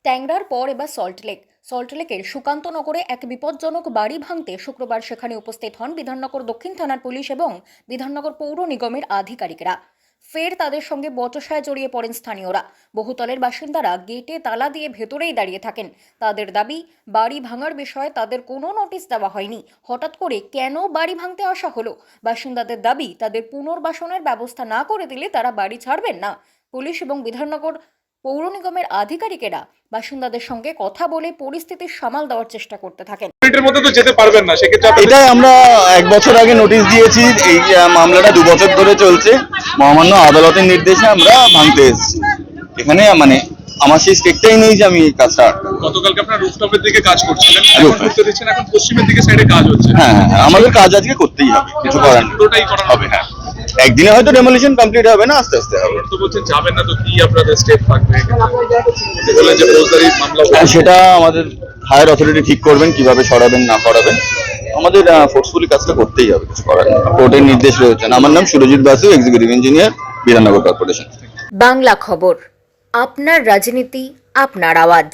ট্যাংরার পর এবার সল্টলেকের সুকান্তনগরে এক বিপজ্জনক বাড়ি ভাঙতে শুক্রবার সেখানে উপস্থিত হন বিধাননগর দক্ষিণ থানার পুলিশ এবং বিধাননগর পৌর নিগমের আধিকারিকেরা। ফের তাদের সঙ্গে বচসায় জড়িয়ে পড়েন স্থানীয়রা। বহুতলের বাসিন্দারা গেটে তালা দিয়ে ভেতরেই দাঁড়িয়ে থাকেন। তাদের দাবি, বাড়ি ভাঙার বিষয়ে তাদের কোনো নোটিশ দেওয়া হয়নি। হঠাৎ করে কেন বাড়ি ভাঙতে আসা হলো? বাসিন্দাদের দাবি, তাদের পুনর্বাসনের ব্যবস্থা না করে দিলে তারা বাড়ি ছাড়বেন না। পুলিশ এবং বিধাননগর পৌর নিগমের আধিকারিকেরা বাসিন্দাদের সঙ্গে কথা বলে পরিস্থিতি সামাল দেওয়ার চেষ্টা করতে থাকেন। মিনিটের মধ্যে তো যেতে পারবেন না, সেক্ষেত্রে এটাই আমরা 1 বছর আগে নোটিশ দিয়েছি। এই মামলাটা 2 বছর ধরে চলছে। মহামান্য আদালতের নির্দেশে আমরা ভাঙতে এসেছি। এখানে মানে আমার সেই স্টেকটাই নেই যে আমি এই কাজটা আটকাবো। গতকালকে আপনারা রুফটপের দিকে কাজ করছিলেন, এখন করতে দিচ্ছেন, এখন পশ্চিমের দিকে সাইডে কাজ হচ্ছে। হ্যাঁ, আমাদের কাজ আজকে করতেই হবে, কিছু করার নেই। পুরোটাই করা হবে। হ্যাঁ, একদিনে হয়তো ডেমোলিশন কমপ্লিট হবে না, আস্তে আস্তে হবে। তো বলছেন যাবেন না, তো কি আপনাদের স্টেপ থাকবে? বললেন যে ফৌজদারি মামলা হবে। সেটা আমাদের হায়ার অথরিটি ঠিক করবেন কিভাবে সরাবেন না সরাবেন। আমাদের ফোর্সফুলি কাজটা করতেই হবে, কিছু করার নেই। কোর্টের নির্দেশ রয়েছে। আমার নাম Surajit Basu, executive engineer, Bidhannagar corporation. Bangla খবর, আপনার রাজনীতি, আপনার আওয়াজ।